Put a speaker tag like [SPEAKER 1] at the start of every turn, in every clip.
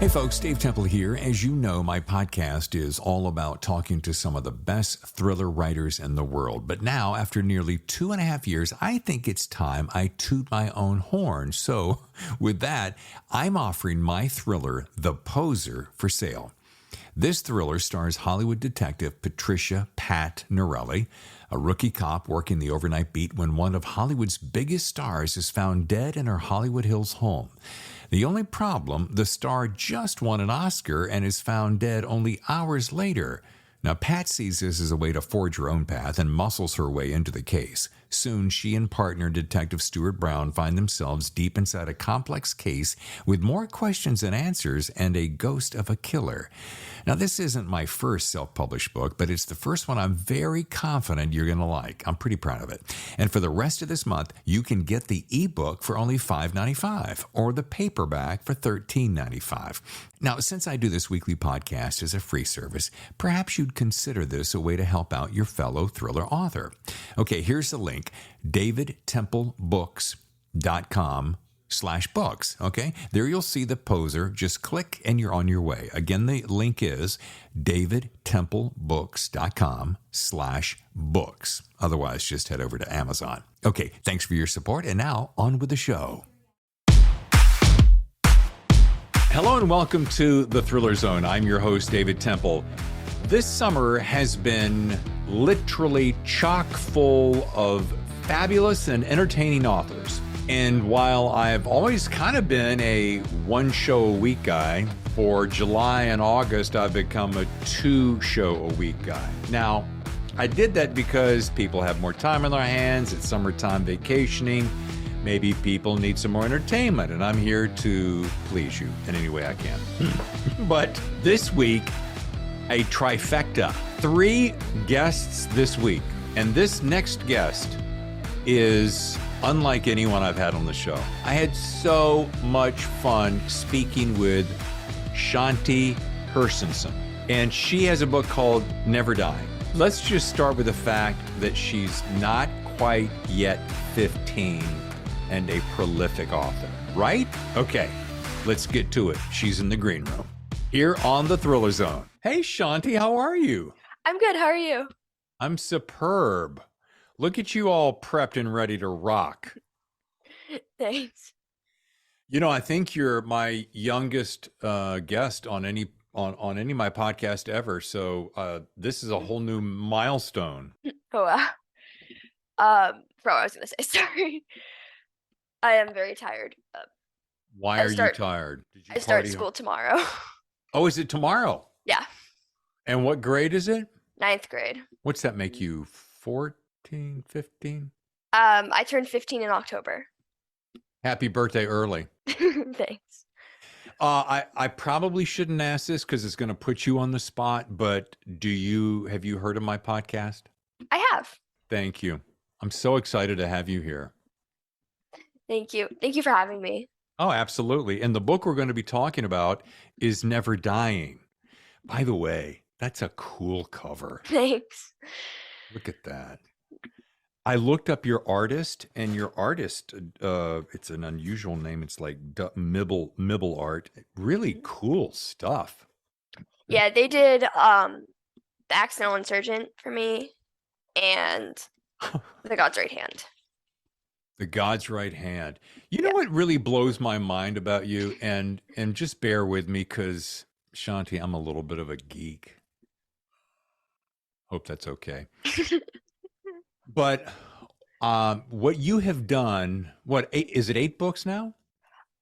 [SPEAKER 1] Hey folks, Dave Temple here. As you know, my podcast is all about talking to some of the best thriller writers in the world. But now, after nearly 2.5 years, I think it's time I toot my own horn. So with that, I'm offering my thriller, The Poser, for sale. This thriller stars Hollywood detective Patricia Pat Norelli, a rookie cop working the overnight beat when one of Hollywood's biggest stars is found dead in her Hollywood Hills home. The only problem, the star just won an Oscar and is found dead only hours later. Now, Pat sees this as a way to forge her own path and muscles her way into the case. Soon, she and partner Detective Stuart Brown find themselves deep inside a complex case with more questions than answers and a ghost of a killer. Now, this isn't my first self-published book, but it's the first one I'm very confident you're going to like. I'm pretty proud of it. And for the rest of this month, you can get the ebook for only $5.95 or the paperback for $13.95. Now, since I do this weekly podcast as a free service, perhaps you'd consider this a way to help out your fellow thriller author. Okay, here's the link, davidtemplebooks.com/books. Okay, there you'll see The Poser. Just click and you're on your way. Again, the link is davidtemplebooks.com/books. Otherwise, just head over to Amazon. Okay, thanks for your support. And now on with the show. Hello and welcome to The Thriller Zone. I'm your host, David Temple. This summer has been literally chock full of fabulous and entertaining authors. And while I've always kind of been a one-show-a-week guy, for July and August, I've become a two-show-a-week guy. Now, I did that because people have more time on their hands. It's summertime vacationing. Maybe people need some more entertainment, and I'm here to please you in any way I can. But this week, a trifecta. 3 guests this week. And this next guest is unlike anyone I've had on the show. I had so much fun speaking with Shanti Hershenson. And she has a book called NEVERDYING. Let's just start with the fact that she's not quite yet 15 and a prolific author, right? Okay, let's get to it. She's in the green room here on The Thriller Zone. Hey, Shanti, how are you?
[SPEAKER 2] I'm good. How are you?
[SPEAKER 1] I'm superb. Look at you all prepped and ready to rock.
[SPEAKER 2] Thanks.
[SPEAKER 1] You know, I think you're my youngest guest on any of my podcast ever. So this is a whole new milestone.
[SPEAKER 2] Oh, wow. Bro, I was going to say, sorry. I am very tired.
[SPEAKER 1] Why are you tired? Did you
[SPEAKER 2] I start
[SPEAKER 1] party
[SPEAKER 2] school tomorrow.
[SPEAKER 1] Oh, is it tomorrow?
[SPEAKER 2] Yeah.
[SPEAKER 1] And what grade is it?
[SPEAKER 2] 9th grade.
[SPEAKER 1] What's that make you? 14, 15?
[SPEAKER 2] I turned 15 in October.
[SPEAKER 1] Happy birthday early.
[SPEAKER 2] Thanks.
[SPEAKER 1] I probably shouldn't ask this because it's going to put you on the spot, but have you heard of my podcast?
[SPEAKER 2] I have.
[SPEAKER 1] Thank you. I'm so excited to have you here.
[SPEAKER 2] Thank you. Thank you for having me.
[SPEAKER 1] Oh, absolutely. And the book we're going to be talking about is NEVERDYING. By the way, that's a cool cover.
[SPEAKER 2] Thanks.
[SPEAKER 1] Look at that. I looked up your artist, and your artist, it's an unusual name. It's like Mibble Art. Really cool stuff.
[SPEAKER 2] Yeah, they did The Accidental Insurgent for me and The God's Right Hand.
[SPEAKER 1] The God's Right Hand. You know what really blows my mind about you? And just bear with me because, Shanti, I'm a little bit of a geek. Hope that's okay. But what you have done, is it 8 books now?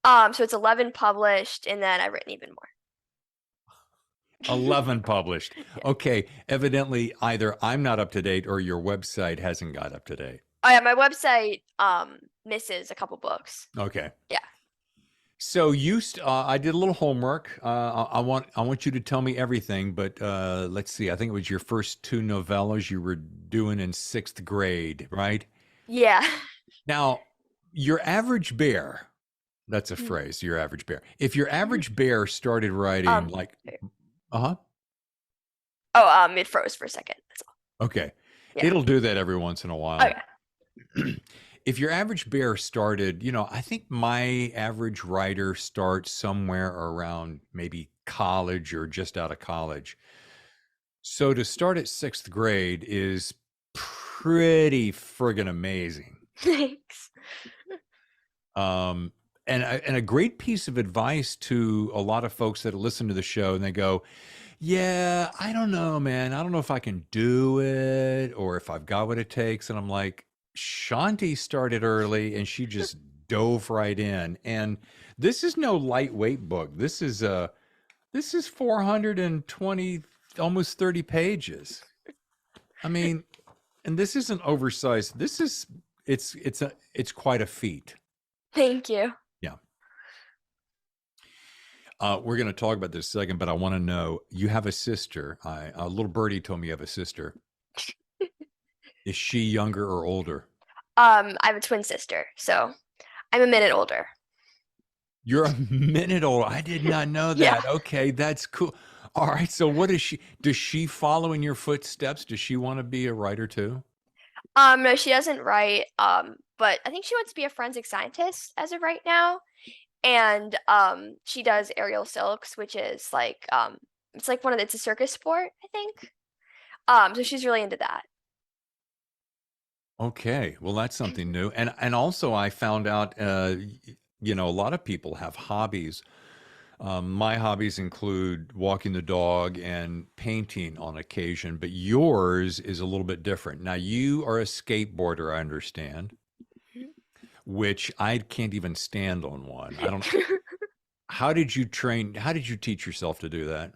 [SPEAKER 2] So it's 11 published, and then I've written even more.
[SPEAKER 1] 11 published.
[SPEAKER 2] Yeah.
[SPEAKER 1] Okay. Evidently, either I'm not up to date or your website hasn't got up to date.
[SPEAKER 2] Oh yeah, my website misses a couple books.
[SPEAKER 1] Okay.
[SPEAKER 2] Yeah.
[SPEAKER 1] So I did a little homework. I want you to tell me everything, but let's see. I think it was your first 2 novellas you were doing in 6th grade, right?
[SPEAKER 2] Yeah.
[SPEAKER 1] Now, your average bear, that's a phrase, your average bear. If your average bear started writing
[SPEAKER 2] it froze for a second. That's all.
[SPEAKER 1] Okay.
[SPEAKER 2] Yeah.
[SPEAKER 1] It'll do that every once in a while.
[SPEAKER 2] Okay.
[SPEAKER 1] if your average bear started, I think my average writer starts somewhere around maybe college or just out of college. So to start at sixth grade is pretty friggin' amazing.
[SPEAKER 2] Thanks.
[SPEAKER 1] Um, and a great piece of advice to a lot of folks that listen to the show and they go, yeah, I don't know, man. I don't know if I can do it or if I've got what it takes. And I'm like, Shanti started early and she just dove right in. And this is no lightweight book. This is 420, almost 30 pages. I mean, and this isn't oversized. It's quite a feat.
[SPEAKER 2] Thank you.
[SPEAKER 1] Yeah. We're going to talk about this in a second, but I want to know, you have a sister. A little birdie told me you have a sister. Is she younger or older?
[SPEAKER 2] I have a twin sister, so I'm a minute older.
[SPEAKER 1] You're a minute older. I did not know that.
[SPEAKER 2] Yeah.
[SPEAKER 1] Okay, that's cool. All right, so what is she? Does she follow in your footsteps? Does she want to be a writer too?
[SPEAKER 2] No, she doesn't write. But I think she wants to be a forensic scientist as of right now. And she does aerial silks, which is like it's like it's a circus sport, I think. So she's really into that.
[SPEAKER 1] Okay, well, that's something new. And also I found out, a lot of people have hobbies. My hobbies include walking the dog and painting on occasion, but yours is a little bit different. Now, you are a skateboarder, I understand, which I can't even stand on one. I don't. How did you train? How did you teach yourself to do that?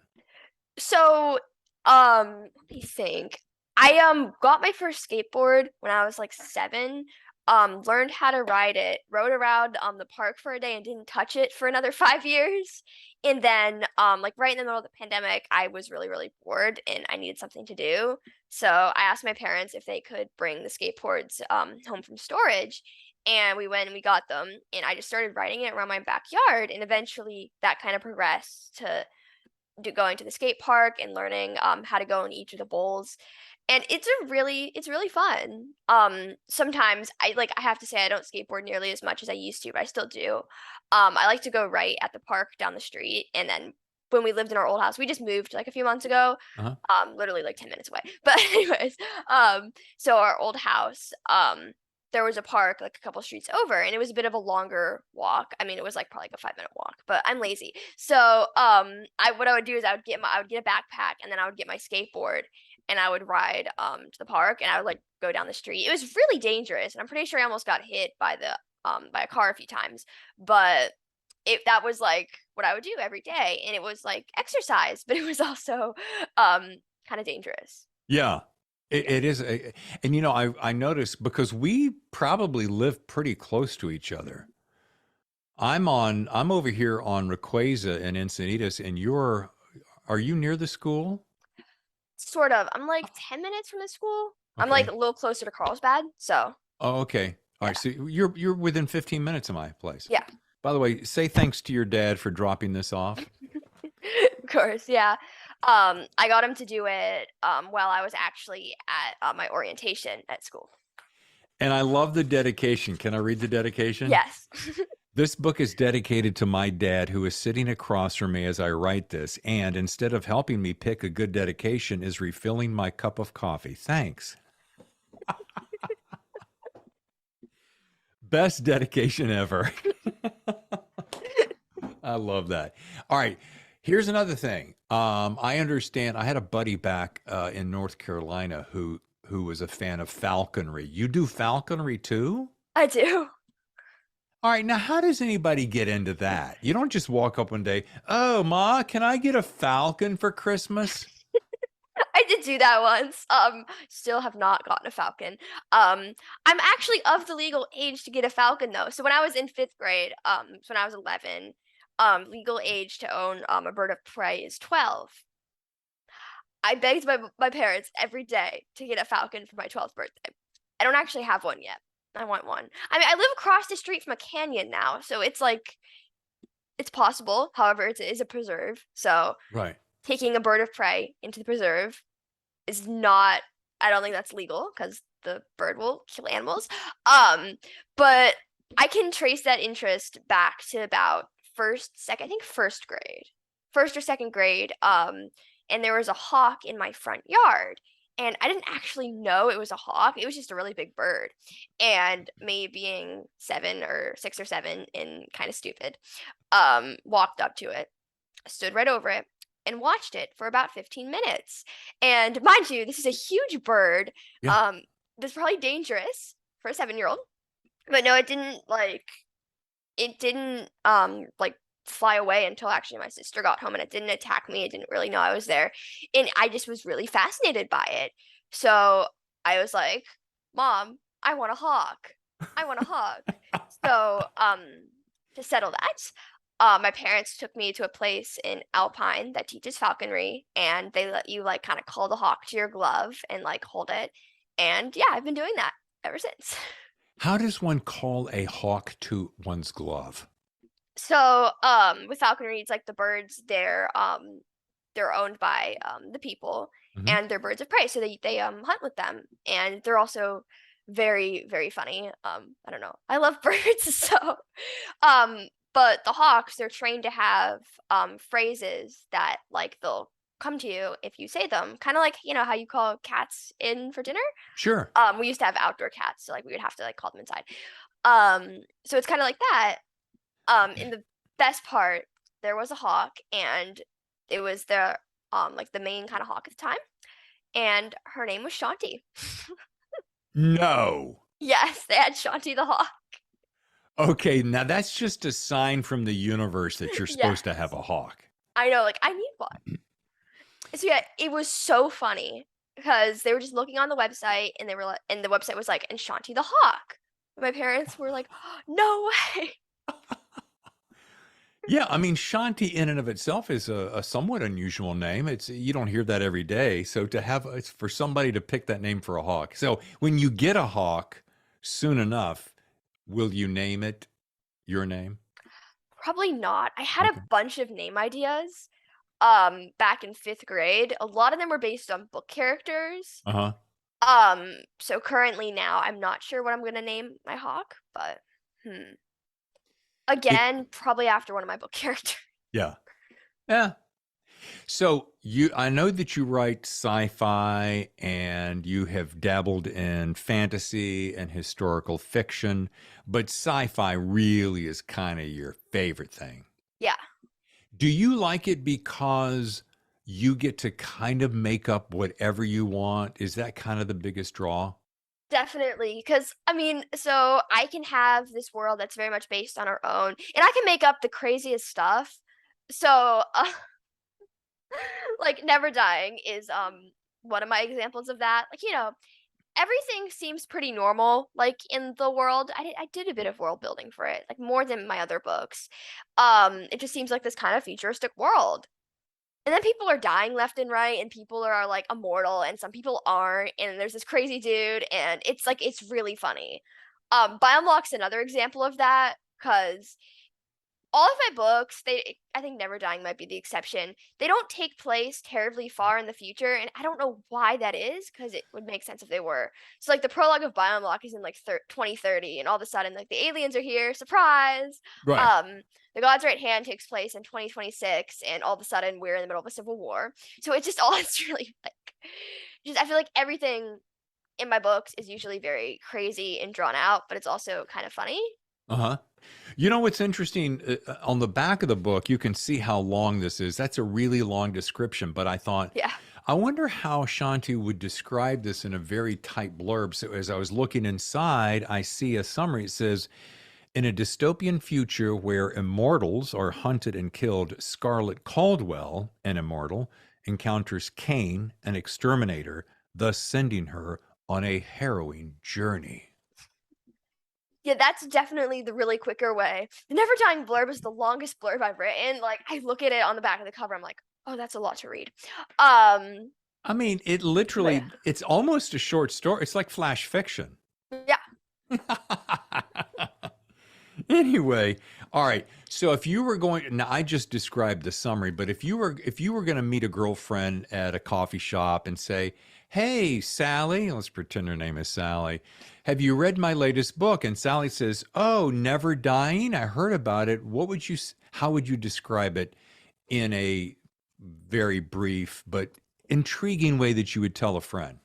[SPEAKER 2] So, let me think. I got my first skateboard when I was like 7. Learned how to ride it, rode around the park for a day and didn't touch it for another 5 years. And then like right in the middle of the pandemic, I was really, really bored and I needed something to do. So I asked my parents if they could bring the skateboards home from storage. And we went and we got them and I just started riding it around my backyard, and eventually that kind of progressed to going to the skate park and learning how to go in each of the bowls. And it's really fun. Sometimes I have to say I don't skateboard nearly as much as I used to, but I still do. I like to go right at the park down the street, and then when we lived in our old house, we just moved like a few months ago,
[SPEAKER 1] Uh-huh.
[SPEAKER 2] literally like 10 minutes away. But anyways, so our old house, there was a park like a couple streets over, and it was a bit of a longer walk. I mean, it was like probably like a 5-minute walk, but I'm lazy. So what I would do is I would get a backpack, and then I would get my skateboard and I would ride to the park, and I would like go down the street. It was really dangerous, and I'm pretty sure I almost got hit by a car a few times. But that was like what I would do every day, and it was like exercise, but it was also kind of dangerous.
[SPEAKER 1] Yeah, it is. And I noticed because we probably live pretty close to each other. I'm over here on Requesa in Encinitas, and are you near the school?
[SPEAKER 2] Sort of. I'm like 10 minutes from the school. I'm like
[SPEAKER 1] Okay.
[SPEAKER 2] a little closer to Carlsbad, so
[SPEAKER 1] Oh, okay. All right.
[SPEAKER 2] yeah.
[SPEAKER 1] So you're within 15 minutes of my place.
[SPEAKER 2] Yeah.
[SPEAKER 1] By the way, say thanks to your dad for dropping this off.
[SPEAKER 2] Of course, yeah. I got him to do it while I was actually at my orientation at school.
[SPEAKER 1] And I love the dedication. Can I read the dedication?
[SPEAKER 2] Yes.
[SPEAKER 1] This book is dedicated to my dad, who is sitting across from me as I write this, and instead of helping me pick a good dedication, is refilling my cup of coffee. Thanks. Best dedication ever. I love that. All right. Here's another thing. I understand. I had a buddy back in North Carolina who was a fan of falconry. You do falconry too?
[SPEAKER 2] I do.
[SPEAKER 1] All right. Now, how does anybody get into that? You don't just walk up one day, oh, Ma, can I get a falcon for Christmas?
[SPEAKER 2] I did do that once. Still have not gotten a falcon. I'm actually of the legal age to get a falcon though. So when I was in 5th grade, so when I was 11, legal age to own a bird of prey is 12. I begged my parents every day to get a falcon for my 12th birthday. I don't actually have one yet. I want one. I mean, I live across the street from a canyon now, so it's like it's possible. However, it is a preserve, so
[SPEAKER 1] Right.
[SPEAKER 2] taking a bird of prey into the preserve is not. I don't think that's legal because the bird will kill animals. But I can trace that interest back to about first grade, first or second grade. And there was a hawk in my front yard. And I didn't actually know it was a hawk. It was just a really big bird. And me being 6 or 7 and kind of stupid, walked up to it, stood right over it, and watched it for about 15 minutes. And mind you, this is a huge bird.
[SPEAKER 1] Yeah.
[SPEAKER 2] That's probably dangerous for a 7-year-old. But no, it didn't like fly away until actually my sister got home, and it didn't attack me. It didn't really know I was there. And I just was really fascinated by it. So I was like, Mom, I want a hawk. I want a hawk. So to settle that, my parents took me to a place in Alpine that teaches falconry, and they let you like kind of call the hawk to your glove and like hold it. And yeah, I've been doing that ever since.
[SPEAKER 1] How does one call a hawk to one's glove?
[SPEAKER 2] So, with falconry, it's like the birds, they're owned by the people,
[SPEAKER 1] Mhm.
[SPEAKER 2] and they're birds of prey. So they hunt with them, and they're also very, very funny. I don't know. I love birds, so but the hawks, they're trained to have phrases that like they'll come to you if you say them. Kind of like, how you call cats in for dinner.
[SPEAKER 1] Sure.
[SPEAKER 2] We used to have outdoor cats, so like we would have to like call them inside. So it's kind of like that. In the best part, there was a hawk, and it was the like the main kind of hawk at the time, and her name was Shanti.
[SPEAKER 1] No.
[SPEAKER 2] Yes, they had Shanti the hawk.
[SPEAKER 1] Okay, now that's just a sign from the universe that you're supposed to have a hawk.
[SPEAKER 2] I know, like I need one. So yeah, it was so funny because they were just looking on the website, and they were like, and the website was like, and Shanti the hawk. My parents were like, no way.
[SPEAKER 1] Yeah, I mean, Shanti in and of itself is a somewhat unusual name. You don't hear that every day. So it's for somebody to pick that name for a hawk. So when you get a hawk soon enough, will you name it your name?
[SPEAKER 2] Probably not. I had
[SPEAKER 1] Okay.
[SPEAKER 2] a bunch of name ideas back in 5th grade. A lot of them were based on book characters.
[SPEAKER 1] Uh-huh.
[SPEAKER 2] So currently now I'm not sure what I'm gonna name my hawk, but
[SPEAKER 1] It,
[SPEAKER 2] again, probably after one of my book characters.
[SPEAKER 1] yeah. Yeah. So I know that you write sci-fi and you have dabbled in fantasy and historical fiction, but sci-fi really is kind of your favorite thing.
[SPEAKER 2] Yeah,
[SPEAKER 1] Do you like it because you get to kind of make up whatever you want? Is that kind of the biggest draw?
[SPEAKER 2] definitely. Because I mean, so I can have this world that's very much based on our own, and I can make up the craziest stuff. So, like Never Dying is one of my examples of that. Like, everything seems pretty normal like in the world. I did a bit of world building for it, like more than my other books. It just seems like this kind of futuristic world. And then people are dying left and right, and people are like immortal, and some people aren't, and there's this crazy dude, and it's like it's really funny. Biounlock's another example of that, because all of my books, I think Never Dying might be the exception. They don't take place terribly far in the future, and I don't know why that is, because it would make sense if they were. So like the prologue of Biounlock is in like 2030, and all of a sudden like the aliens are here, surprise.
[SPEAKER 1] Right.
[SPEAKER 2] The God's Right Hand takes place in 2026, and all of a sudden we're in the middle of a civil war. So it's just all it's really like, just I feel like everything in my books is usually very crazy and drawn out, but it's also kind of funny.
[SPEAKER 1] Uh-huh. You know what's interesting? On the back of the book, you can see how long this is. That's a really long description, but I thought,
[SPEAKER 2] Yeah.
[SPEAKER 1] I wonder how Shanti would describe this in a very tight blurb. So as I was looking inside, I see a summary. It says, in a dystopian future where immortals are hunted and killed, Scarlet Caldwell, an immortal, encounters Cain, an exterminator, thus sending her on a harrowing journey.
[SPEAKER 2] Yeah, that's definitely the really quicker way. The Never Dying blurb is the longest blurb I've written. Like, I look at it on the back of the cover, I'm like, oh, that's a lot to read.
[SPEAKER 1] I mean, it literally,
[SPEAKER 2] Yeah.
[SPEAKER 1] it's almost a short story. It's like flash fiction.
[SPEAKER 2] Yeah.
[SPEAKER 1] Anyway, All right. So if you were going, now I just described the summary, but if you were going to meet a girlfriend at a coffee shop and say, "Hey, Sally," let's pretend her name is Sally. "Have you read my latest book?" And Sally says, "Oh, Never Dying. I heard about it." How would you describe it in a very brief but intriguing way that you would tell a friend?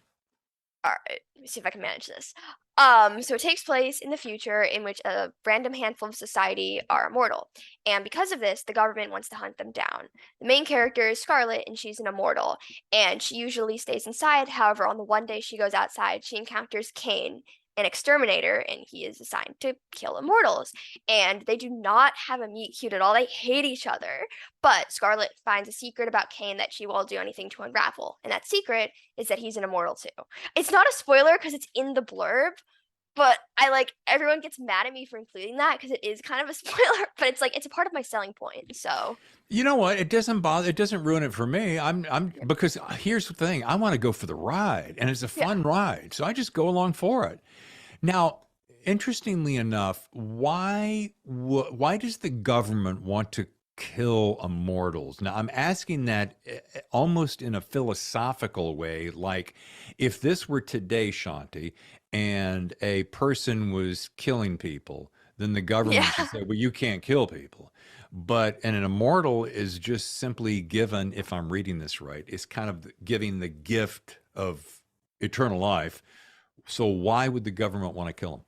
[SPEAKER 2] All right, let me see if I can manage this. So it takes place in the future in which a random handful of society are immortal. And because of this, the government wants to hunt them down. The main character is Scarlet, and she's an immortal. And she usually stays inside. However, on the one day she goes outside, she encounters Kane, an exterminator, and he is assigned to kill immortals. And they do not have a meet cute at all. They hate each other. But Scarlet finds a secret about Kane that she will do anything to unravel. And that secret is that he's an immortal too. It's not a spoiler because it's in the blurb, but I like everyone gets mad at me for including that because it is kind of a spoiler, but it's like it's a part of my selling point. So
[SPEAKER 1] You know what? It doesn't bother. It doesn't ruin it for me. I'm
[SPEAKER 2] yeah,
[SPEAKER 1] because here's the thing. I want to go for the ride, and it's a
[SPEAKER 2] yeah.
[SPEAKER 1] fun ride, so I just go along for it. Now, interestingly enough, why does the government want to kill immortals? Now, I'm asking that almost in a philosophical way, like if this were today, Shanti, and a person was killing people, then the government
[SPEAKER 2] Yeah.
[SPEAKER 1] should say, "Well, you can't kill people." But and an immortal is just simply given, if I'm reading this right, is kind of giving the gift of eternal life. So why would the government want to kill him?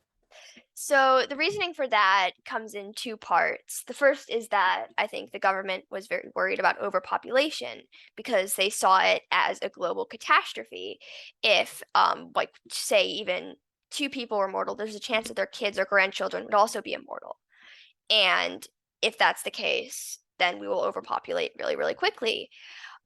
[SPEAKER 2] So the reasoning for that comes in two parts. The first is that I think the government was very worried about overpopulation because they saw it as a global catastrophe. If like say even two people were mortal, there's a chance that their kids or grandchildren would also be immortal. And if that's the case, then we will overpopulate really, really quickly.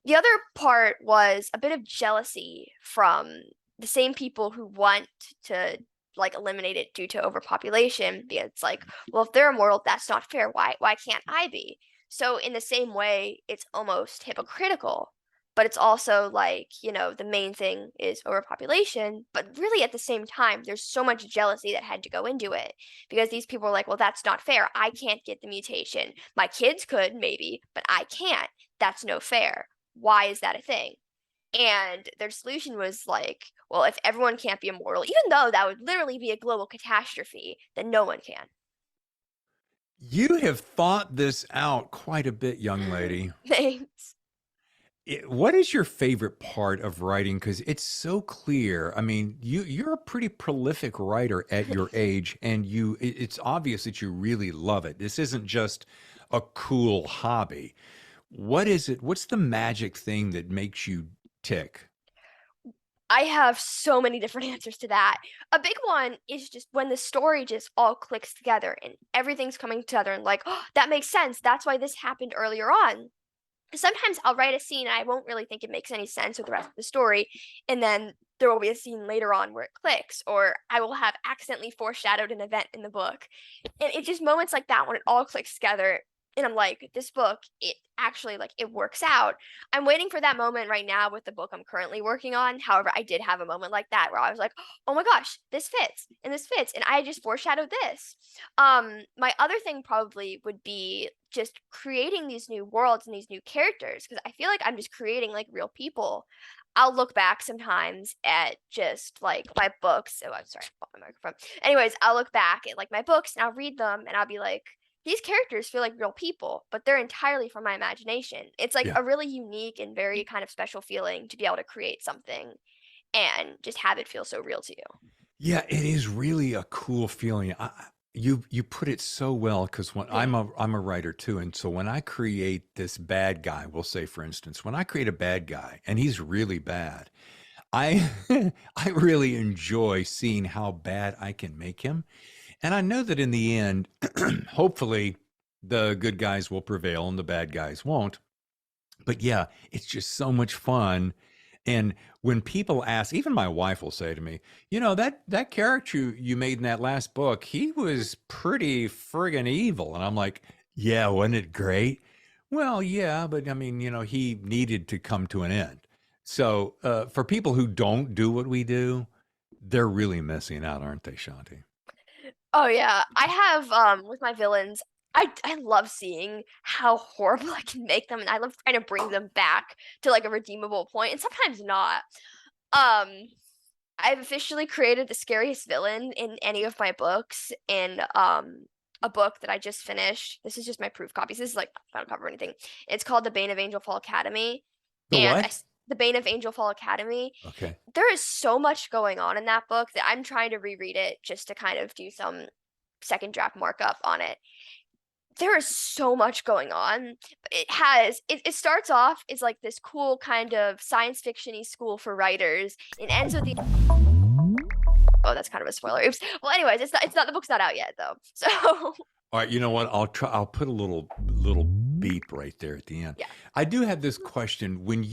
[SPEAKER 2] The other part was a bit of jealousy from the same people who want to like eliminate it due to overpopulation because it's like, well, if they're immortal, that's not fair. Why can't I be? So in the same way, it's almost hypocritical, but it's also like, the main thing is overpopulation, but really at the same time, there's so much jealousy that had to go into it because these people are like, well, that's not fair. I can't get the mutation. My kids could maybe, but I can't. That's no fair. Why is that a thing? And their solution was like, well, if everyone can't be immortal, even though that would literally be a global catastrophe, then no one can.
[SPEAKER 1] You have thought this out quite a bit, young lady.
[SPEAKER 2] Thanks.
[SPEAKER 1] What is your favorite part of writing? Because it's so clear. I mean, you're a pretty prolific writer at your age, and it's obvious that you really love it. This isn't just a cool hobby. What is it? What's the magic thing that makes you tick?
[SPEAKER 2] I have so many different answers to that. A big one is just when the story just all clicks together and everything's coming together and like, oh, that makes sense. That's why this happened earlier on. Sometimes I'll write a scene and I won't really think it makes any sense with the rest of the story, and then there will be a scene later on where it clicks, or I will have accidentally foreshadowed an event in the book. And it's just moments like that when it all clicks together. And I'm like, this book, it actually like it works out. I'm waiting for that moment right now with the book I'm currently working on. However, I did have a moment like that where I was like, oh my gosh, this fits and this fits. And I just foreshadowed this. My other thing probably would be just creating these new worlds and these new characters because I feel like I'm just creating like real people. I'll look back sometimes at just like my books. Oh, I'm sorry, I bought my microphone. Anyways, I'll look back at like my books and I'll read them and I'll be like, these characters feel like real people, but they're entirely from my imagination. It's like
[SPEAKER 1] Yeah.
[SPEAKER 2] a really unique and very kind of special feeling to be able to create something and just have it feel so real to you.
[SPEAKER 1] Yeah, it is really a cool feeling. You put it so well because when I'm a writer too, and so when I create this bad guy, we'll say for instance, when I create a bad guy and he's really bad, I I really enjoy seeing how bad I can make him. And I know that in the end, hopefully the good guys will prevail and the bad guys won't. But yeah, it's just so much fun. And when people ask, even my wife will say to me, that character you made in that last book, he was pretty friggin' evil. And I'm like, yeah, wasn't it great? Well, yeah, but I mean, he needed to come to an end. So for people who don't do what we do, they're really missing out, aren't they, Shanti?
[SPEAKER 2] Oh yeah, I have with my villains, I love seeing how horrible I can make them, and I love trying to bring them back to like a redeemable point, and sometimes not. Um, I've officially created the scariest villain in any of my books in a book that I just finished. This is just my proof copies. This is like final cover or anything. It's called The Bane of Angel Fall Academy.
[SPEAKER 1] The
[SPEAKER 2] And
[SPEAKER 1] what?
[SPEAKER 2] The Bane of Angel Fall Academy.
[SPEAKER 1] Okay.
[SPEAKER 2] There is so much going on in that book that I'm trying to reread it just to kind of do some second draft markup on it. There is so much going on. It starts off as like this cool kind of science fiction-y school for writers. It ends with the oh, that's kind of a spoiler. Oops. Well, anyways, it's not the book's not out yet though. So
[SPEAKER 1] All right, you know what? I'll put a little beep right there at the end.
[SPEAKER 2] yeah.
[SPEAKER 1] I do have this question. Will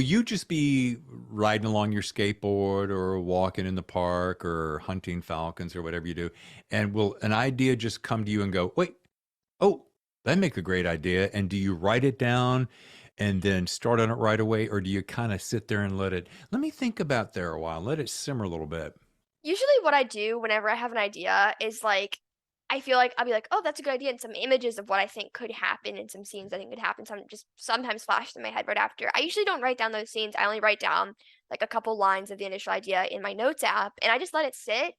[SPEAKER 1] you just be riding along your skateboard or walking in the park or hunting falcons or whatever you do, and will an idea just come to you and go, "Wait, oh, that'd make a great idea." And do you write it down and then start on it right away, or do you kind of sit there and let me think about there a while, let it simmer a little bit?
[SPEAKER 2] Usually what I do whenever I have an idea is like I feel like I'll be like, "Oh, that's a good idea," and some images of what I think could happen and some scenes I think could happen. Some just sometimes flash in my head right after. I usually don't write down those scenes. I only write down like a couple lines of the initial idea in my notes app, and I just let it sit.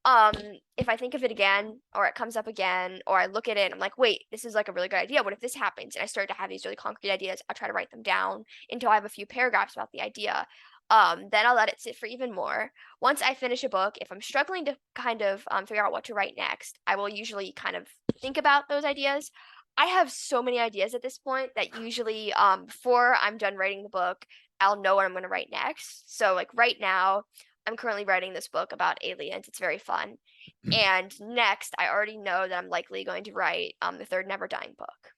[SPEAKER 2] Um, if I think of it again, or it comes up again, or I look at it and I'm like, wait, this is like a really good idea. What if this happens? And I start to have these really concrete ideas. I'll try to write them down until I have a few paragraphs about the idea. Then I'll let it sit for even more. Once I finish a book, if I'm struggling to kind of figure out what to write next, I will usually kind of think about those ideas. I have so many ideas at this point that usually before I'm done writing the book, I'll know what I'm going to write next. So like right now, I'm currently writing this book about aliens. It's very fun. And next, I already know that I'm likely going to write the third Never Dying book.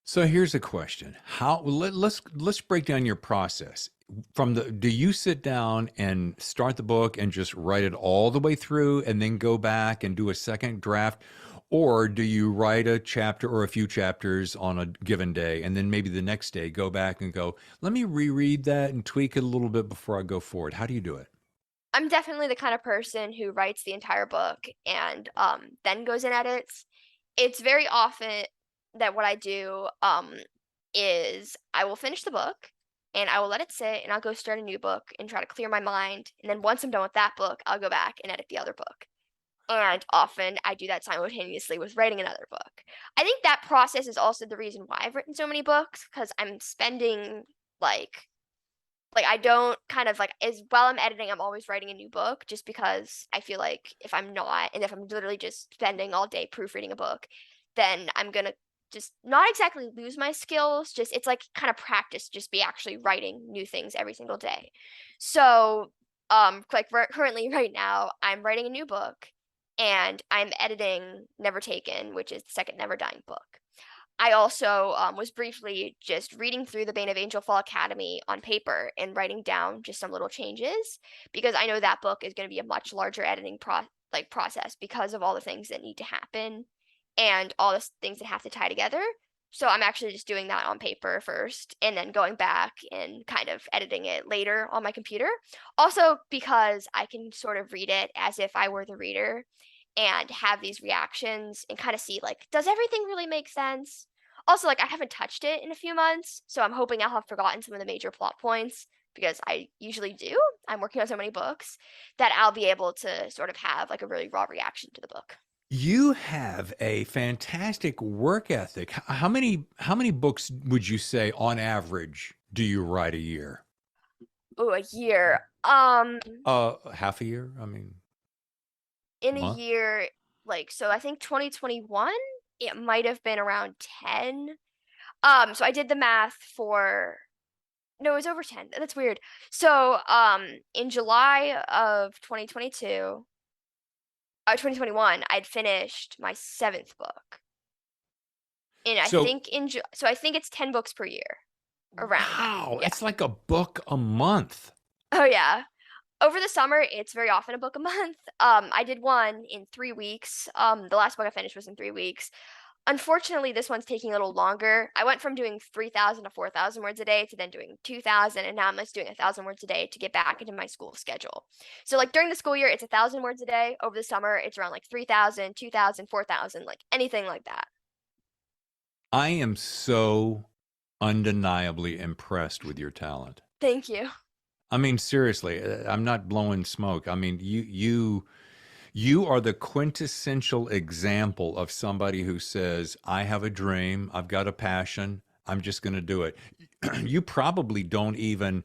[SPEAKER 1] So here's a question. Let's break down your process. Do you sit down and start the book and just write it all the way through and then go back and do a second draft? Or do you write a chapter or a few chapters on a given day and then maybe the next day go back and go, let me reread that and tweak it a little bit before I go forward? How do you do it?
[SPEAKER 2] I'm definitely the kind of person who writes the entire book and then goes and edits. It's very often that what I do is I will finish the book and I will let it sit and I'll go start a new book and try to clear my mind. And then once I'm done with that book, I'll go back and edit the other book. And often I do that simultaneously with writing another book. I think that process is also the reason why I've written so many books because I'm spending like I don't kind of like as while I'm editing, I'm always writing a new book just because I feel like if I'm not and if I'm literally just spending all day proofreading a book, then I'm gonna just not exactly lose my skills. Just it's like kind of practice, just be actually writing new things every single day. So like currently right now, I'm writing a new book and I'm editing Never Taken, which is the second Never Dying book. I also was briefly just reading through the Bane of Angel Fall Academy on paper and writing down just some little changes because I know that book is going to be a much larger editing process because of all the things that need to happen and all the things that have to tie together. So I'm actually just doing that on paper first and then going back and kind of editing it later on my computer. Also because I can sort of read it as if I were the reader and have these reactions and kind of see like, does everything really make sense? Also, like I haven't touched it in a few months, so I'm hoping I'll have forgotten some of the major plot points because I usually do. I'm working on so many books that I'll be able to sort of have like a really raw reaction to the book.
[SPEAKER 1] You have a fantastic work ethic. How many books would you say on average do you write a year?
[SPEAKER 2] Oh, a year.
[SPEAKER 1] Half a year? I mean,
[SPEAKER 2] In a
[SPEAKER 1] month?
[SPEAKER 2] year, like so I think 2021, it might have been around 10. So I did the math for no, it was over 10. That's weird. So, in July of 2022, 2021, I'd finished my seventh book. And I
[SPEAKER 1] So,
[SPEAKER 2] think so I think it's 10 books per year around.
[SPEAKER 1] wow,
[SPEAKER 2] Yeah.
[SPEAKER 1] it's like a book a month.
[SPEAKER 2] Oh yeah. Over the summer, it's very often a book a month. I did one in 3 weeks. The last book I finished was in 3 weeks. Unfortunately, this one's taking a little longer. I went from doing 3,000 to 4,000 words a day to then doing 2,000, and now I'm just doing 1,000 words a day to get back into my school schedule. So like during the school year, it's 1,000 words a day. Over the summer, it's around like 3,000, 2,000, 4,000, like anything like that.
[SPEAKER 1] I am so undeniably impressed with your talent.
[SPEAKER 2] Thank you.
[SPEAKER 1] I mean, seriously, I'm not blowing smoke. I mean, you are the quintessential example of somebody who says, "I have a dream, I've got a passion, I'm just going to do it." You probably don't even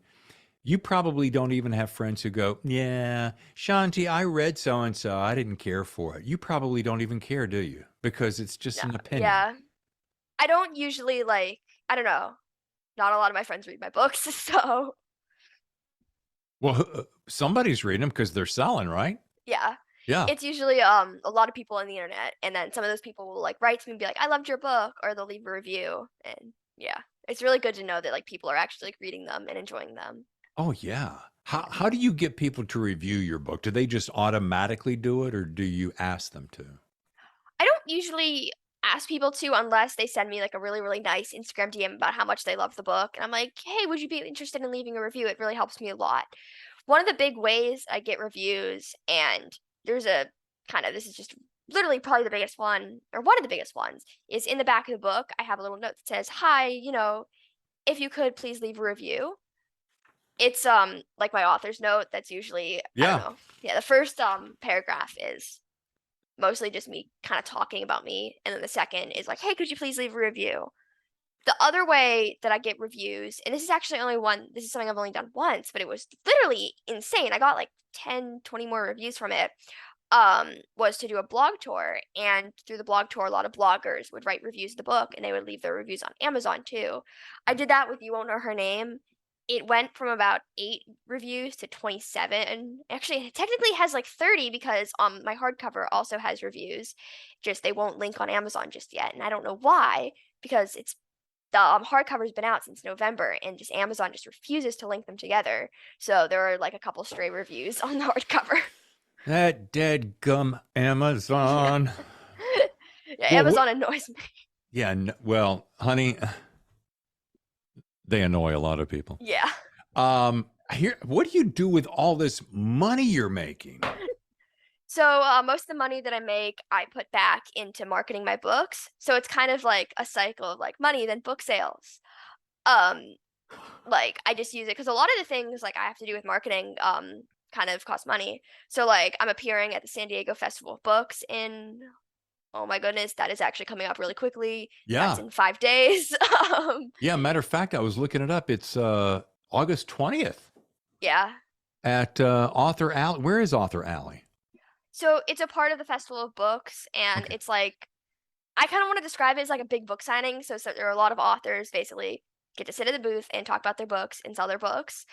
[SPEAKER 1] you probably don't even have friends who go, "Yeah, Shanti, I read so and so, I didn't care for it." You probably don't even care, do you? Because it's just
[SPEAKER 2] No,
[SPEAKER 1] an opinion.
[SPEAKER 2] yeah. I don't usually like, I don't know. Not a lot of my friends read my books, so
[SPEAKER 1] Well, somebody's reading them because they're selling, right?
[SPEAKER 2] yeah.
[SPEAKER 1] Yeah.
[SPEAKER 2] It's usually a lot of people on the internet, and then some of those people will like write to me and be like, "I loved your book," or they'll leave a review, and yeah, it's really good to know that like people are actually like, reading them and enjoying them.
[SPEAKER 1] Oh, yeah.
[SPEAKER 2] Yeah.
[SPEAKER 1] How do you get people to review your book? Do they just automatically do it or do you ask them to?
[SPEAKER 2] I don't usually ask people to unless they send me like a really, really nice Instagram DM about how much they love the book. And I'm like, hey, would you be interested in leaving a review? It really helps me a lot. One of the big ways I get reviews, and there's a kind of, this is just literally probably the biggest one, or one of the biggest ones, is in the back of the book. I have a little note that says, hi, if you could please leave a review. It's like my author's note that's usually, I don't
[SPEAKER 1] Yeah.
[SPEAKER 2] know. Yeah, the first paragraph is mostly just me kind of talking about me. And then the second is like, hey, could you please leave a review? The other way that I get reviews, and this is actually only one, this is something I've only done once, but it was literally insane. I got like 10, 20 more reviews from it. Was to do a blog tour. And through the blog tour, a lot of bloggers would write reviews of the book and they would leave their reviews on Amazon too. I did that with You Won't Know Her Name. It went from about 8 reviews to 27. Actually, it technically has like 30 because my hardcover also has reviews. Just they won't link on Amazon just yet, and I don't know why, because it's the hardcover's been out since November, and just Amazon just refuses to link them together. So there are like a couple stray reviews on the hardcover.
[SPEAKER 1] That dead gum
[SPEAKER 2] Yeah.
[SPEAKER 1] Amazon.
[SPEAKER 2] Yeah,
[SPEAKER 1] Well,
[SPEAKER 2] Amazon annoys me.
[SPEAKER 1] yeah, well, honey, they annoy a lot of people.
[SPEAKER 2] Yeah.
[SPEAKER 1] Here, what do you do with all this money you're making?
[SPEAKER 2] So most of the money that I make, I put back into marketing my books. So it's kind of like a cycle of like money, then book sales. Um, like I just use it because a lot of the things like I have to do with marketing kind of cost money. So like I'm appearing at the San Diego Festival of Books in, oh my goodness, that is actually coming up really quickly. That's
[SPEAKER 1] Yeah.
[SPEAKER 2] in 5 days.
[SPEAKER 1] Yeah, matter of fact, I was looking it up. It's August 20th
[SPEAKER 2] Yeah.
[SPEAKER 1] at Author Alley. Where is Author Alley?
[SPEAKER 2] So it's a part of the Festival of Books, and
[SPEAKER 1] Okay.
[SPEAKER 2] it's like I kind of want to describe it as like a big book signing. So there are a lot of authors basically get to sit at the booth and talk about their books and sell their books.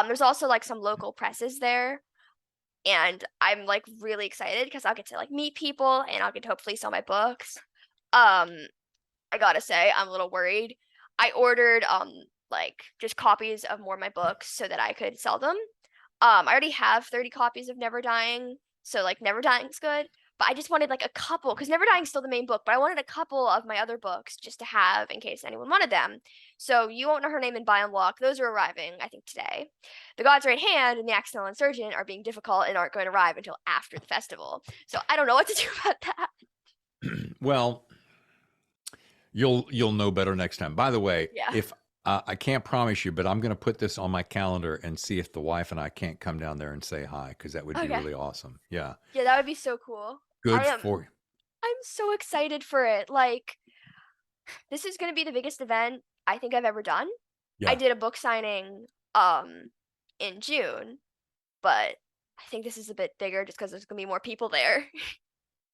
[SPEAKER 2] There's also like some local presses there, and I'm like really excited because I'll get to like meet people and I'll get to hopefully sell my books. Um, I gotta say I'm a little worried. I ordered like just copies of more of my books so that I could sell them. I already have 30 copies of Never Dying, so like Never Dying's good. But I just wanted like a couple, because Never Dying's still the main book, but I wanted a couple of my other books just to have in case anyone wanted them. So You Won't Know Her Name and Buy and Lock, those are arriving, I think, today. The God's Right Hand and The Accidental Insurgent are being difficult and aren't going to arrive until after the festival. So I don't know what to do about that.
[SPEAKER 1] Well, you'll know better next time. By the way,
[SPEAKER 2] Yeah.
[SPEAKER 1] if I can't promise you, but I'm going to put this on my calendar and see if the wife and I can't come down there and say hi because that would be
[SPEAKER 2] Okay.
[SPEAKER 1] really awesome. Yeah,
[SPEAKER 2] Yeah, that would be so cool.
[SPEAKER 1] good
[SPEAKER 2] I am
[SPEAKER 1] for you.
[SPEAKER 2] I'm so excited for it. Like, this is going to be the biggest event I think I've ever done. I
[SPEAKER 1] Yeah.
[SPEAKER 2] did a book signing um in June, but I think this is a bit bigger just because there's gonna be more people there.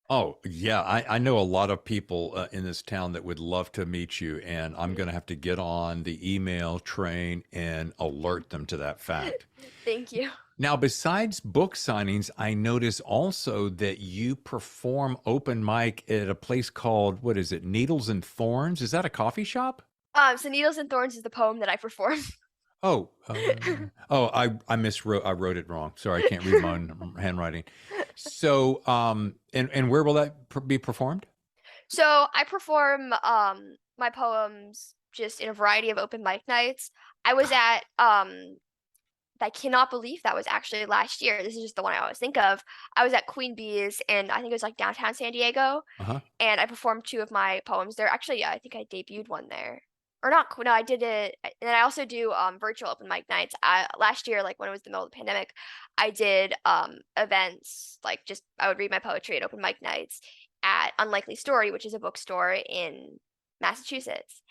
[SPEAKER 1] Oh, yeah. I know a lot of people in this town that would love to meet you, and I'm going to have to get on the email train and alert them to that fact.
[SPEAKER 2] Thank you.
[SPEAKER 1] Now, besides book signings, I notice also that you perform open mic at a place called, what is it, Needles and Thorns? Is that a coffee shop?
[SPEAKER 2] So Needles and Thorns is the poem that I performed.
[SPEAKER 1] Oh, I miswrote. I wrote it wrong. Sorry, I can't read my own handwriting. So, and where will that be performed?
[SPEAKER 2] So I perform my poems just in a variety of open mic nights. I was at I cannot believe that was actually last year. This is just the one I always think of. I was at Queen Bee's, and I think it was like downtown San Diego,
[SPEAKER 1] Uh-huh.
[SPEAKER 2] and I performed two of my poems there. Actually, yeah, I think I debuted one there. Or not, no, I did it. And I also do virtual open mic nights. Last year, like when it was the middle of the pandemic, I did events like just I would read my poetry at open mic nights at Unlikely Story, which is a bookstore in Massachusetts.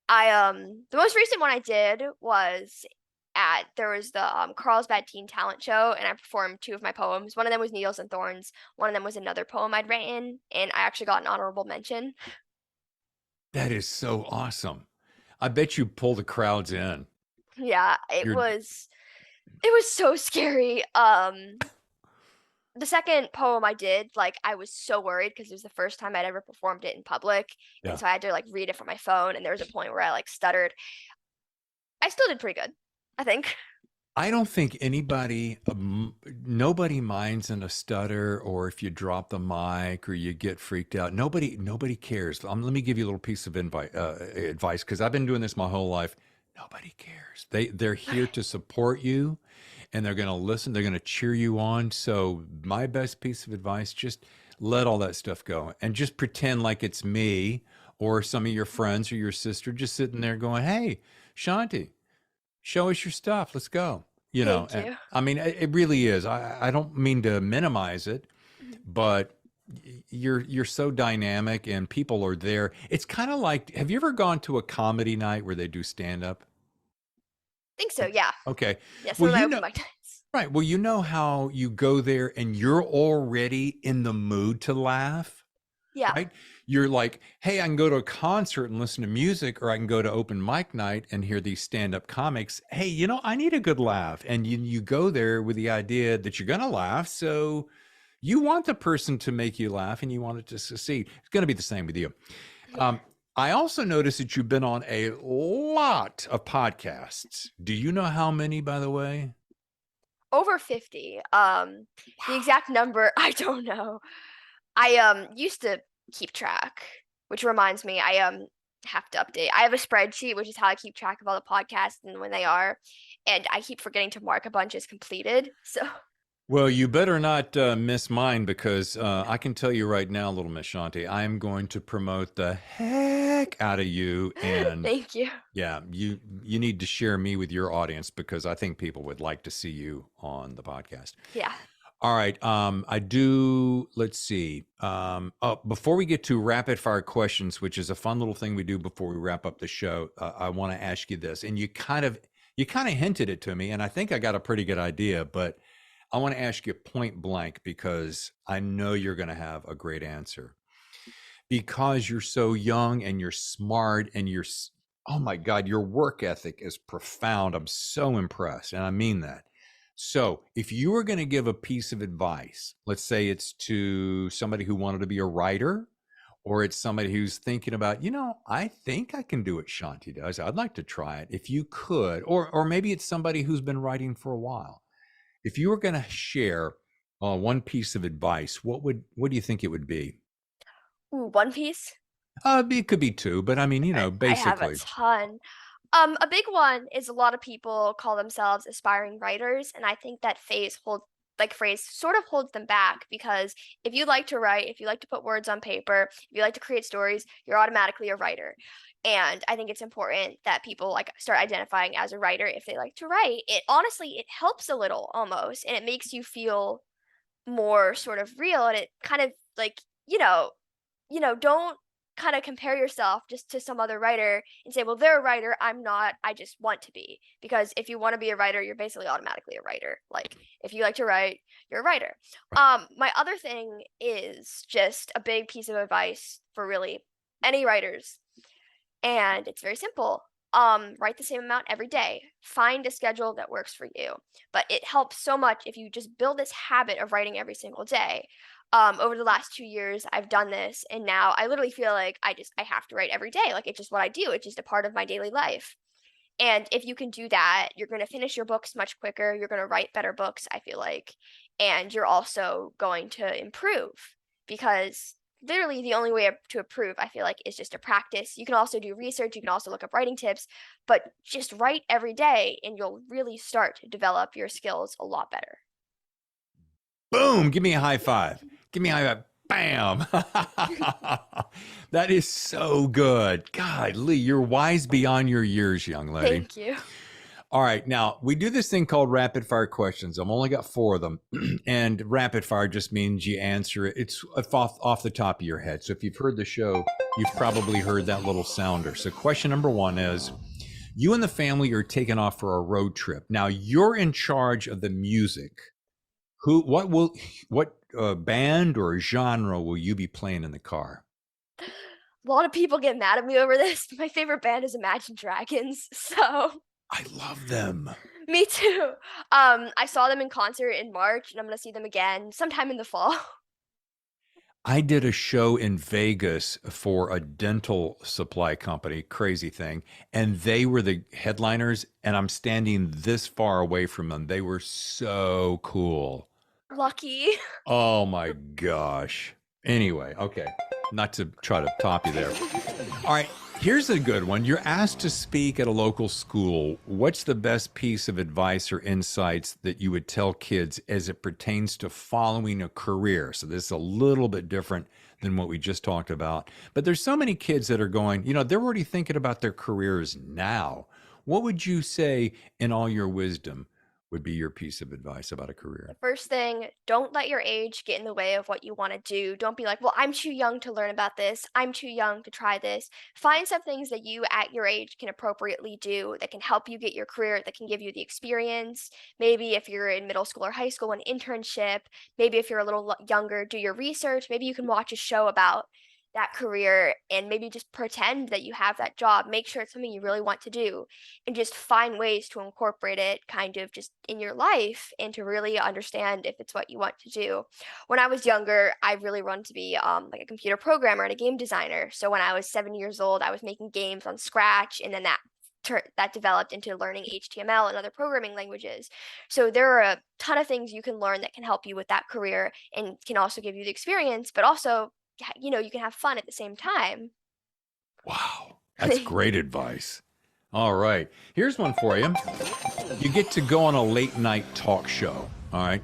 [SPEAKER 2] The most recent one I did was there was the Carlsbad Teen Talent Show, and I performed two of my poems. One of them was Needles and Thorns. One of them was another poem I'd written, and I actually got an honorable mention.
[SPEAKER 1] That is so awesome. I bet you pull the crowds in.
[SPEAKER 2] Yeah,
[SPEAKER 1] You're
[SPEAKER 2] it was so scary. The second poem I did, like I was so worried because it was the first time I'd ever performed it in public, and
[SPEAKER 1] Yeah.
[SPEAKER 2] so I had to like read it from my phone, and there was a point where I like stuttered. I still did pretty good, I think.
[SPEAKER 1] I don't think nobody minds in a stutter or if you drop the mic or you get freaked out. Nobody cares. Let me give you a little piece of advice because I've been doing this my whole life. Nobody cares. They're here to support you, and they're going to listen. They're going to cheer you on. So my best piece of advice: just let all that stuff go and just pretend like it's me or some of your friends or your sister just sitting there going, "Hey, Shanti, show us your stuff. Let's go."
[SPEAKER 2] Thank
[SPEAKER 1] And
[SPEAKER 2] you.
[SPEAKER 1] I mean, it really is. I don't mean to minimize it,
[SPEAKER 2] Mhm.
[SPEAKER 1] but you're so dynamic and people are there. It's kind of like, have you ever gone to a comedy night where they do stand up?
[SPEAKER 2] Think so, yeah.
[SPEAKER 1] Okay.
[SPEAKER 2] Yeah, some
[SPEAKER 1] Well,
[SPEAKER 2] of my
[SPEAKER 1] you
[SPEAKER 2] open
[SPEAKER 1] know,
[SPEAKER 2] mic nights.
[SPEAKER 1] right. Well, you know how you go there and you're already in the mood to laugh,
[SPEAKER 2] Yeah.
[SPEAKER 1] right? You're like, hey, I can go to a concert and listen to music, or I can go to open mic night and hear these stand-up comics. Hey, I need a good laugh. And you go there with the idea that you're gonna laugh. So you want the person to make you laugh and you want it to succeed. It's gonna be the same with you.
[SPEAKER 2] Yeah.
[SPEAKER 1] Um, I also noticed that you've been on a lot of podcasts. Do you know how many, by the way?
[SPEAKER 2] Over 50. The exact number, I don't know. I used to keep track, which reminds me, I have to update. I have a spreadsheet, which is how I keep track of all the podcasts and when they are, and I keep forgetting to mark a bunch as completed. So
[SPEAKER 1] Well, you better not miss mine because I can tell you right now, little Miss Shanti, I'm going to promote the heck out of you. And
[SPEAKER 2] thank you.
[SPEAKER 1] yeah, you need to share me with your audience because I think people would like to see you on the podcast.
[SPEAKER 2] Yeah.
[SPEAKER 1] All right. I do. Let's see. Before we get to rapid fire questions, which is a fun little thing we do before we wrap up the show, I want to ask you this, and you kind of hinted it to me, and I think I got a pretty good idea, but I want to ask you point blank because I know you're going to have a great answer because you're so young and you're smart and oh my God, your work ethic is profound. I'm so impressed. And I mean that. So if you were going to give a piece of advice, let's say it's to somebody who wanted to be a writer, or it's somebody who's thinking about, I think I can do what Shanti does. I'd like to try it. If you could, or maybe it's somebody who's been writing for a while. If you were going to share one piece of advice, what do you think it would be?
[SPEAKER 2] Ooh, One Piece.
[SPEAKER 1] It could be two, but I mean,
[SPEAKER 2] I have a
[SPEAKER 1] basically.
[SPEAKER 2] ton. A big one is a lot of people call themselves aspiring writers, and I think that phrase sort of holds them back because if you like to write, if you like to put words on paper, if you like to create stories, you're automatically a writer. And I think it's important that people like start identifying as a writer if they like to write. It honestly, it helps a little almost, and it makes you feel more sort of real, and it kind of like, don't kind of compare yourself just to some other writer and say, well, they're a writer, I'm not, I just want to be. Because if you want to be a writer, you're basically automatically a writer. Like if you like to write, you're a writer. My other thing is just a big piece of advice for really any writers, and it's very simple. Write the same amount every day. Find a schedule that works for you. But it helps so much if you just build this habit of writing every single day. Over the last 2 years, I've done this, and now I literally feel like I have to write every day. Like it's just what I do. It's just a part of my daily life. And if you can do that, you're going to finish your books much quicker. You're going to write better books, I feel like. And you're also going to improve because literally the only way to improve, I feel like, is just to practice. You can also do research, you can also look up writing tips, but just write every day and you'll really start to develop your skills a lot better.
[SPEAKER 1] Boom! Give me a high five. Give me a high five. Bam! That is so good. God, Lee, you're wise beyond your years, young lady.
[SPEAKER 2] Thank you.
[SPEAKER 1] All right. Now, we do this thing called rapid fire questions. I've only got 4 of them. And rapid fire just means you answer it. It's off the top of your head. So if you've heard the show, you've probably heard that little sounder. So question number 1 is, you and the family are taking off for a road trip. Now, you're in charge of the music. What band or genre will you be playing in the car?
[SPEAKER 2] A lot of people get mad at me over this. My favorite band is Imagine Dragons, so
[SPEAKER 1] I love them.
[SPEAKER 2] me too. I saw them in concert in March, and I'm gonna see them again sometime in the fall.
[SPEAKER 1] I did a show in Vegas for a dental supply company, crazy thing, and they were the headliners, and I'm standing this far away from them. They were so cool.
[SPEAKER 2] Lucky.
[SPEAKER 1] Oh my gosh. Anyway, okay. Not to try to top you there. All right, here's a good one. You're asked to speak at a local school. What's the best piece of advice or insights that you would tell kids as it pertains to following a career? So this is a little bit different than what we just talked about. But there's so many kids that are going, they're already thinking about their careers now. What would you say in all your wisdom would be your piece of advice about a career?
[SPEAKER 2] First thing, don't let your age get in the way of what you want to do. Don't be like, well, I'm too young to learn about this. I'm too young to try this. Find some things that you at your age can appropriately do that can help you get your career, that can give you the experience. Maybe if you're in middle school or high school, an internship. Maybe if you're a little younger, do your research. Maybe you can watch a show about that career and maybe just pretend that you have that job. Make sure it's something you really want to do and just find ways to incorporate it kind of just in your life and to really understand if it's what you want to do. When I was younger, I really wanted to be like a computer programmer and a game designer. So when I was 7 years old, I was making games on Scratch, and then that developed into learning HTML and other programming languages. So there are a ton of things you can learn that can help you with that career and can also give you the experience, but also you can have fun at the same time.
[SPEAKER 1] Wow, that's great advice. All right, here's one for you. You get to go on a late night talk show. All right,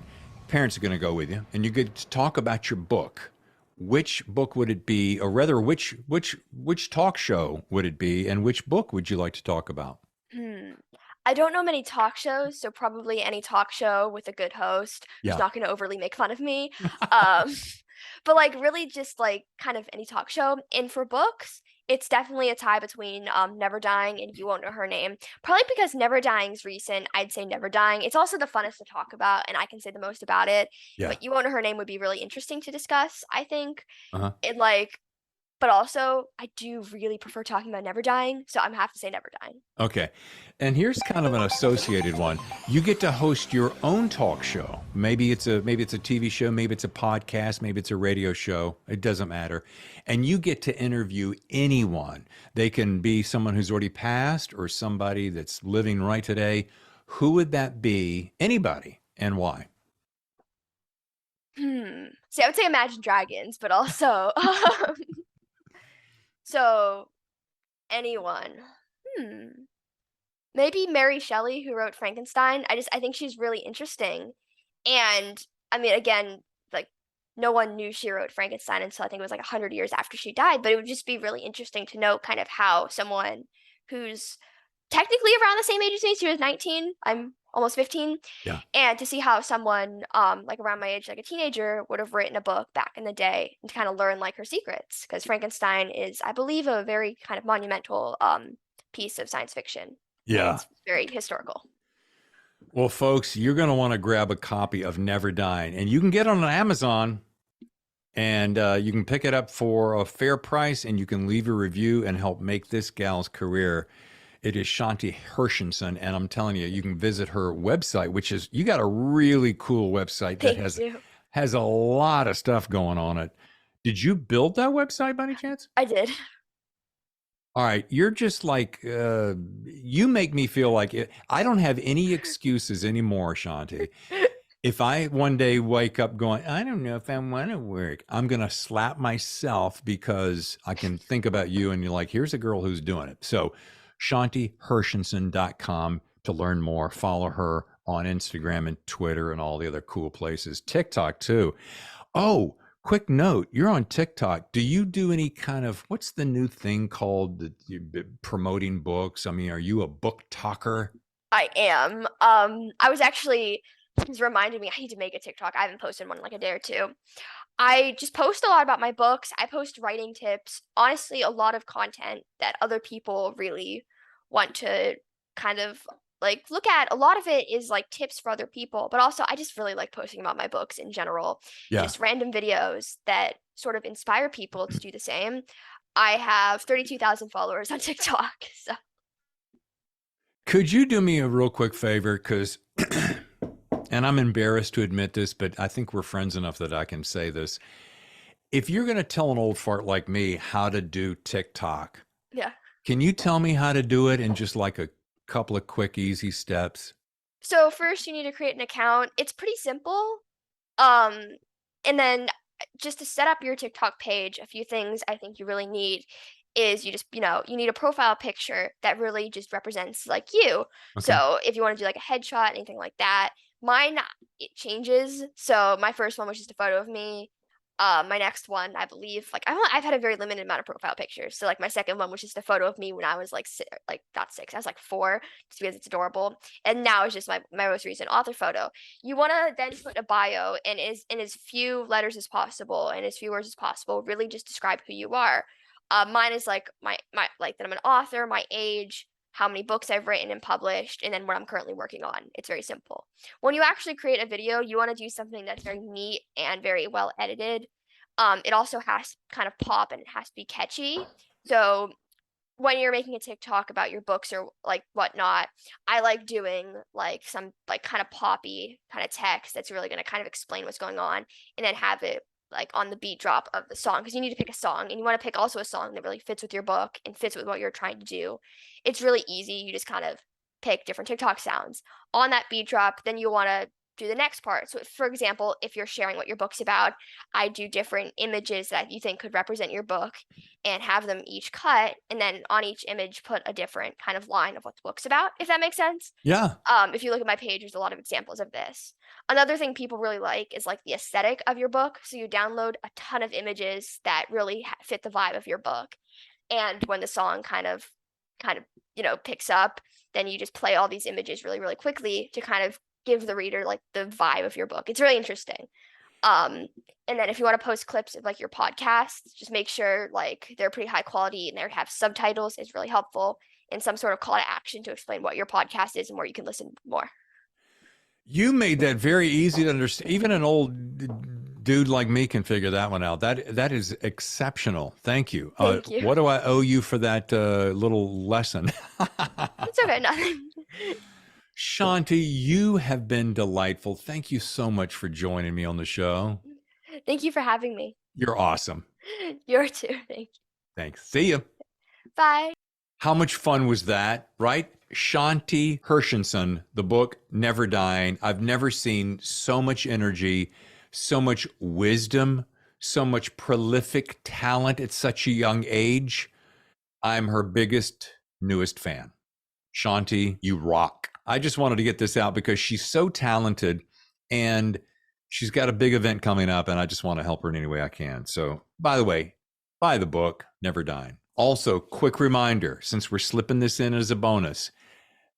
[SPEAKER 1] parents are going to go with you, and you get to talk about your book. Which book would it be, or rather, which talk show would it be, and which book would you like to talk about?
[SPEAKER 2] I don't know many talk shows, so probably any talk show with a good host who's
[SPEAKER 1] Yeah.
[SPEAKER 2] not going to overly make fun of me. Um, but like really just like kind of any talk show. And for books, it's definitely a tie between Never Dying and You Won't Know Her Name. Probably because Never Dying's recent, I'd say Never Dying. It's also the funnest to talk about, and I can say the most about it.
[SPEAKER 1] Yeah.
[SPEAKER 2] But You Won't Know Her Name would be really interesting to discuss, I think.
[SPEAKER 1] Uh-huh.
[SPEAKER 2] But also, I do really prefer talking about Never Dying, so I'm have to say Never Dying.
[SPEAKER 1] Okay. And here's kind of an associated one. You get to host your own talk show. Maybe it's a TV show, maybe it's a podcast, maybe it's a radio show. It doesn't matter. And you get to interview anyone. They can be someone who's already passed or somebody that's living right today. Who would that be? Anybody, and why?
[SPEAKER 2] See, I would say Imagine Dragons, but also so anyone. Maybe Mary Shelley, who wrote Frankenstein. I think she's really interesting. And I mean, again, like no one knew she wrote Frankenstein until I think it was like 100 years after she died, but it would just be really interesting to know kind of how someone who's technically around the same age as me, she was 19, I'm almost 15.
[SPEAKER 1] Yeah.
[SPEAKER 2] And to see how someone like around my age, like a teenager, would have written a book back in the day and to kind of learn like her secrets. Because Frankenstein is, I believe, a very kind of monumental piece of science fiction.
[SPEAKER 1] Yeah.
[SPEAKER 2] It's very historical.
[SPEAKER 1] Well, folks, you're going to want to grab a copy of Never Dying, and you can get it on Amazon, and you can pick it up for a fair price, and you can leave a review and help make this gal's career. It is Shanti Hershenson, and I'm telling you, you can visit her website, which is, you got a really cool website that has a lot of stuff going on it. Did you build that website by any chance?
[SPEAKER 2] I did.
[SPEAKER 1] All right, you're just like, you make me feel like I don't have any excuses anymore, Shanti. If I one day wake up going, I don't know if I want to work, I'm going to slap myself because I can think about you and you're like, here's a girl who's doing it. So ShantiHershenson.com to learn more. Follow her on Instagram and Twitter and all the other cool places. TikTok too. Oh, quick note, you're on TikTok. Do you do any kind of, what's the new thing called that promoting books? I mean, are you a book talker?
[SPEAKER 2] I am. I was actually, this reminded me I need to make a TikTok. I haven't posted one in like a day or two. I just post a lot about my books. I post writing tips. Honestly, a lot of content that other people really want to kind of like look at. A lot of it is like tips for other people, but also I just really like posting about my books in general.
[SPEAKER 1] Yeah.
[SPEAKER 2] Just random videos that sort of inspire people to do the same. I have 32,000 followers on TikTok. So
[SPEAKER 1] Could you do me a real quick favor? Because, and I'm embarrassed to admit this, but I think we're friends enough that I can say this. If you're going to tell an old fart like me how to do TikTok,
[SPEAKER 2] yeah.
[SPEAKER 1] can you tell me how to do it in just like a couple of quick, easy steps?
[SPEAKER 2] So first you need to create an account. It's pretty simple. And then just to set up your TikTok page, a few things I think you really need is you just, you need a profile picture that really just represents like you.
[SPEAKER 1] Okay.
[SPEAKER 2] So if you want to do like a headshot, anything like that, mine, it changes. So my first one was just a photo of me. My next one, I believe, like I've had a very limited amount of profile pictures. So like my second one was just a photo of me when I was like not 6, I was like 4, just because it's adorable. And now it's just my most recent author photo. You want to then put a bio and is in as few letters as possible and as few words as possible. Really just describe who you are. Mine is like my like that I'm an author, my age, how many books I've written and published, and then what I'm currently working on. It's very simple. When you actually create a video, you want to do something that's very neat and very well edited. It also has to kind of pop and it has to be catchy. So when you're making a TikTok about your books or like whatnot, I like doing like some like kind of poppy kind of text that's really going to kind of explain what's going on, and then have it like on the beat drop of the song, because you need to pick a song and you want to pick also a song that really fits with your book and fits with what you're trying to do. It's really easy. You just kind of pick different TikTok sounds on that beat drop. Then you want to do the next part. So for example, if you're sharing what your book's about, I do different images that you think could represent your book and have them each cut, and then on each image put a different kind of line of what the book's about, if that makes sense.
[SPEAKER 1] Yeah.
[SPEAKER 2] If you look at my page, there's a lot of examples of this. Another thing people really like is like the aesthetic of your book. So you download a ton of images that really fit the vibe of your book. And when the song kind of picks up, then you just play all these images really, really quickly to kind of give the reader like the vibe of your book. It's really interesting. And then if you want to post clips of like your podcasts, just make sure like they're pretty high quality and they have subtitles. It's really helpful, and some sort of call to action to explain what your podcast is and where you can listen more.
[SPEAKER 1] You made that very easy to understand. Even an old dude like me can figure that one out. That is exceptional. Thank you.
[SPEAKER 2] Thank you.
[SPEAKER 1] What do I owe you for that little lesson?
[SPEAKER 2] It's okay, nothing.
[SPEAKER 1] Shanti, you have been delightful. Thank you so much for joining me on the show.
[SPEAKER 2] Thank you for having me.
[SPEAKER 1] You're awesome.
[SPEAKER 2] You're too. Thank you.
[SPEAKER 1] Thanks. See you.
[SPEAKER 2] Bye.
[SPEAKER 1] How much fun was that, right? Shanti Hershenson, the book Never Dying. I've never seen so much energy, so much wisdom, so much prolific talent at such a young age. I'm her biggest, newest fan. Shanti, you rock. I just wanted to get this out because she's so talented and she's got a big event coming up, and I just want to help her in any way I can. So, by the way, buy the book, Never Dying. Also, quick reminder, since we're slipping this in as a bonus,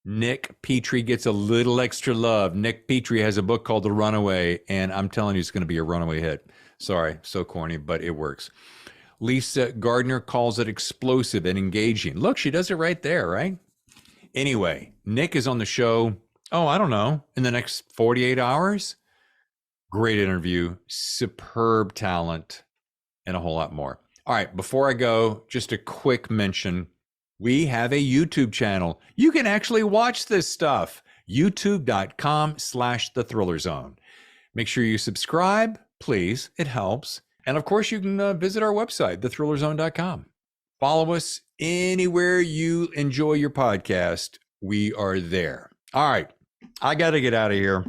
[SPEAKER 1] Nick Petrie gets a little extra love. Nick Petrie has a book called The Runaway, and I'm telling you, it's going to be a runaway hit. Sorry, so corny, but it works. Lisa Gardner calls it explosive and engaging. Look, she does it right there, right? Anyway, Nick is on the show, I don't know, in the next 48 hours. Great interview, superb talent, and a whole lot more. All right, before I go, just a quick mention. We have a YouTube channel. You can actually watch this stuff. YouTube.com/thethrillerzone. Make sure you subscribe, please. It helps. And of course, you can visit our website, thethrillerzone.com. Follow us anywhere you enjoy your podcast. We are there. All right, I got to get out of here.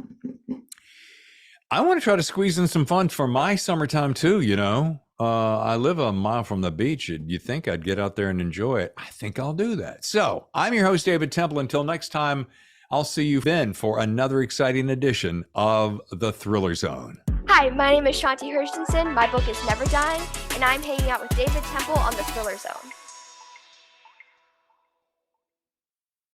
[SPEAKER 1] I want to try to squeeze in some fun for my summertime too, you know. I live a mile from the beach, and you think I'd get out there and enjoy it. I think I'll do that. So I'm your host, David Temple. Until next time, I'll see you then for another exciting edition of The Thriller Zone.
[SPEAKER 2] Hi, my name is Shanti Hershenson. My book is Never Dying, and I'm hanging out with David Temple on The Thriller Zone.